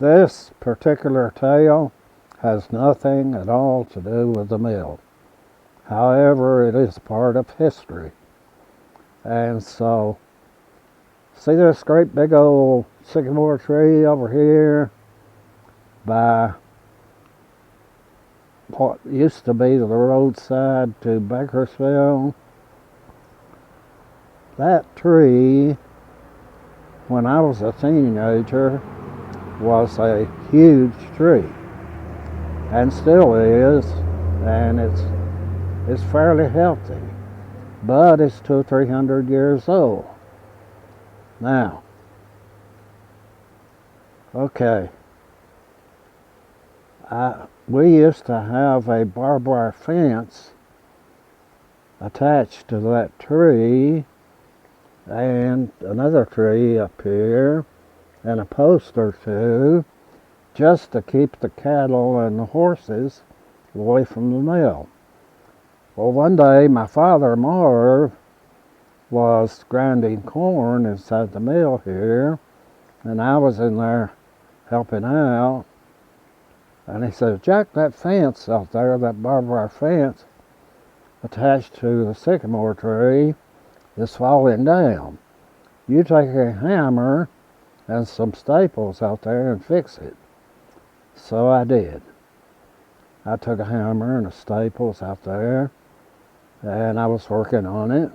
This particular tale has nothing at all to do with the mill. However, it is part of history. And so, see this great big old sycamore tree over here by what used to be the roadside to Bakersville? That tree, when I was a teenager, was a huge tree, and still is, and it's fairly healthy, but it's 200 or 300 years old. Now, okay, we used to have a barbed wire fence attached to that tree, and another tree up here, and a post or two, just to keep the cattle and the horses away from the mill. Well, one day my father, Marv, was grinding corn inside the mill here, and I was in there helping out, and he said, "Jack, that fence out there, that barbed wire fence attached to the sycamore tree is falling down. You take a hammer and some staples out there and fix it." So I did. I took a hammer and the staples out there, and I was working on it,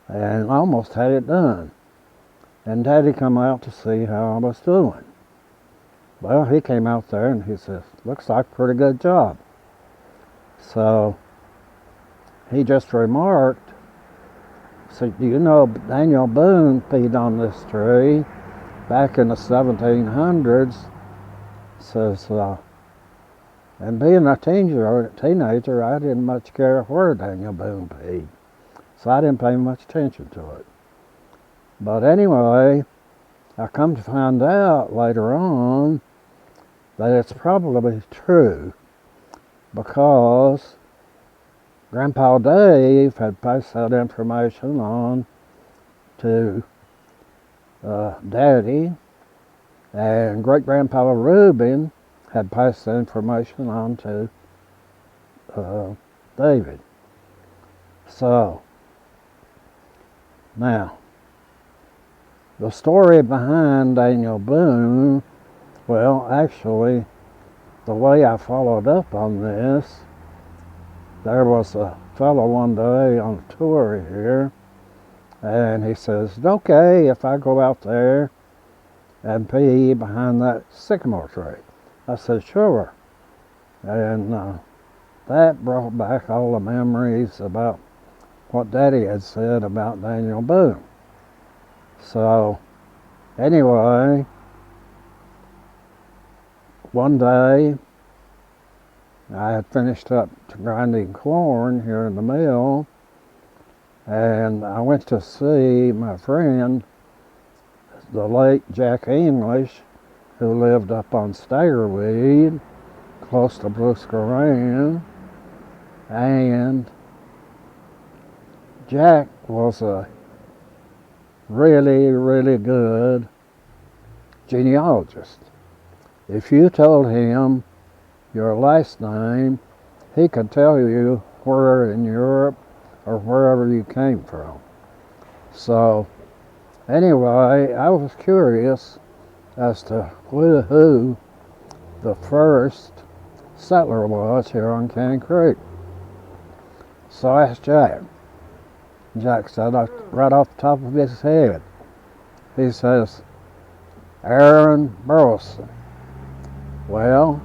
and almost had it done. And Daddy come out to see how I was doing. Well, he came out there and he says, "Looks like a pretty good job." So he just remarked, said, "Do you know Daniel Boone peed on this tree back in the 1700s?" Says, and being a teenager, I didn't much care where Daniel Boone peed, so I didn't pay much attention to it. But anyway, I come to find out later on that it's probably true, because Grandpa Dave had passed that information on to Daddy, and Great-Grandpa Reuben had passed the information on to David. So, now, the story behind Daniel Boone, well, actually, the way I followed up on this, there was a fellow one day on a tour here, and he says, "Is it okay if I go out there and pee behind that sycamore tree?" I said, "Sure." And that brought back all the memories about what Daddy had said about Daniel Boone. So, anyway, one day, I had finished up grinding corn here in the mill, and I went to see my friend, the late Jack English, who lived up on Staggerweed, close to Brewster Range, and Jack was a really, really good genealogist. If you told him your last name, he could tell you where in Europe or wherever you came from. So anyway, I was curious as to who the first settler was here on Caney Creek. So I asked Jack. Jack said right off the top of his head, he says, "Aaron Burleson." Well,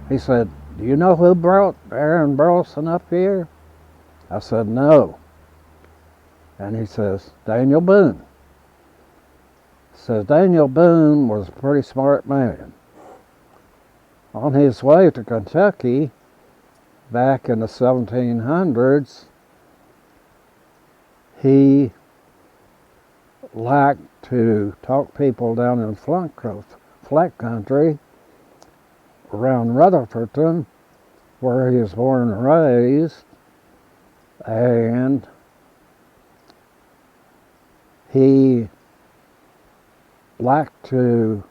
he said, "Do you know who brought Aaron Burleson up here?" I said, "No." And he says, "Daniel Boone." Says Daniel Boone was a pretty smart man. On his way to Kentucky back in the 1700s, he liked to talk people down in flat country around Rutherfordton, where he was born and raised, and he liked to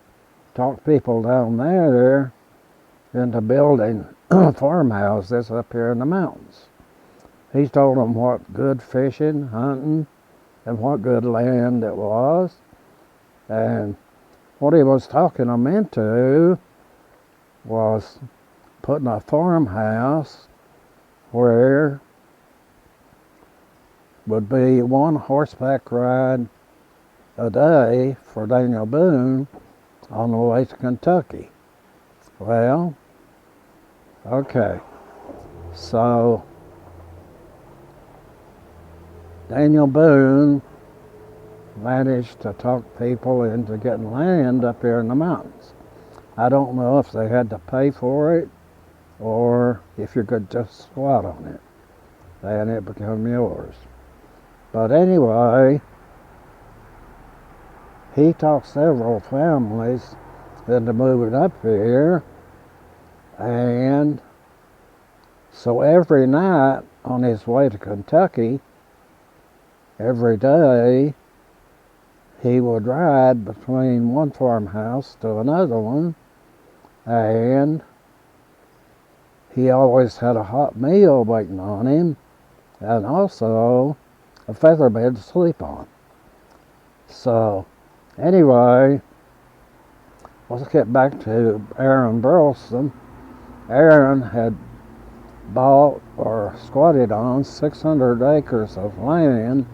talked people down there into building farmhouses up here in the mountains. He told them what good fishing, hunting, and what good land it was. And what he was talking them into was putting a farmhouse where would be one horseback ride a day for Daniel Boone on the way to Kentucky. Well, okay, so Daniel Boone managed to talk people into getting land up here in the mountains. I don't know if they had to pay for it or if you could just squat on it and it became yours. But anyway, he talked several families into moving up here, and so every night on his way to Kentucky, every day, he would ride between one farmhouse to another one, and he always had a hot meal waiting on him, and also a feather bed to sleep on. So, anyway, let's get back to Aaron Burleson. Aaron had bought or squatted on 600 acres of land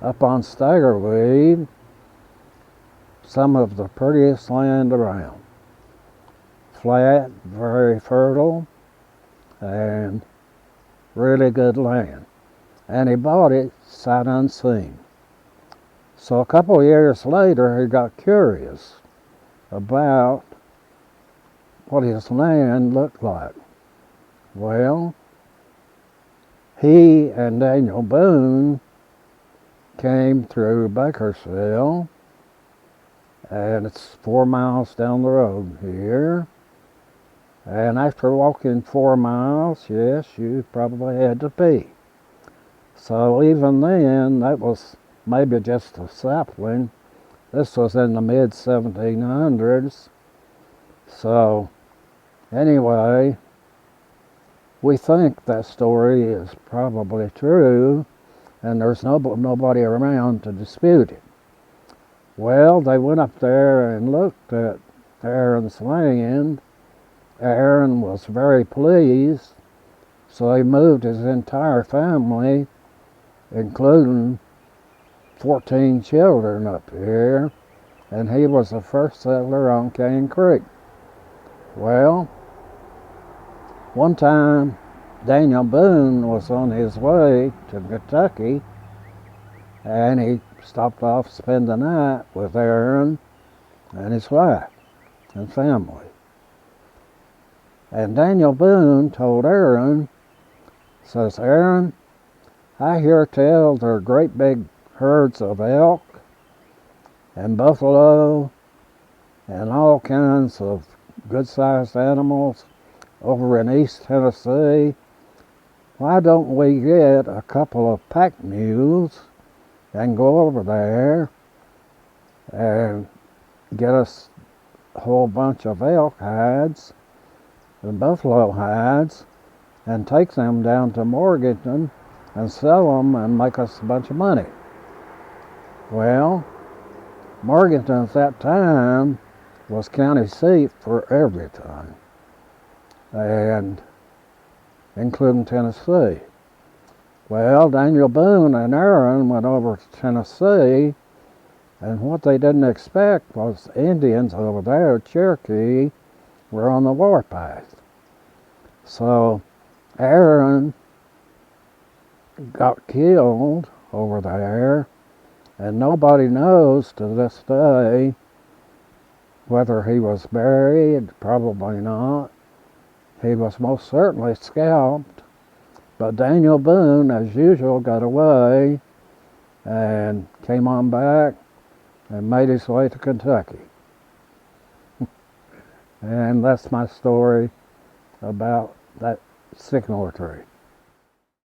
up on Staggerweed, some of the prettiest land around. Flat, very fertile, and really good land. And he bought it sight unseen. So a couple of years later, he got curious about what his land looked like. Well, he and Daniel Boone came through Bakersville, and it's 4 miles down the road here. And after walking 4 miles, yes, you probably had to pee. So even then, that was maybe just a sapling. This was in the mid-1700s. So anyway, we think that story is probably true, and there's nobody around to dispute it. Well, they went up there and looked at Aaron's land. Aaron was very pleased, so he moved his entire family, including 14 children up here, and he was the first settler on Cane Creek. Well, one time Daniel Boone was on his way to Kentucky, and he stopped off to spend the night with Aaron and his wife and family. And Daniel Boone told Aaron, says, Aaron, I hear tell there are great big herds of elk and buffalo and all kinds of good-sized animals over in East Tennessee. Why don't we get a couple of pack mules and go over there and get us a whole bunch of elk hides and buffalo hides and take them down to Morganton and sell them and make us a bunch of money. Well, Morganton at that time was county seat for everything, and including Tennessee. Well, Daniel Boone and Aaron went over to Tennessee, and what they didn't expect was Indians over there, Cherokee, were on the warpath. So Aaron got killed over there, and nobody knows to this day whether he was buried. Probably not. He was most certainly scalped, but Daniel Boone, as usual, got away and came on back and made his way to Kentucky. And that's my story about that sycamore tree.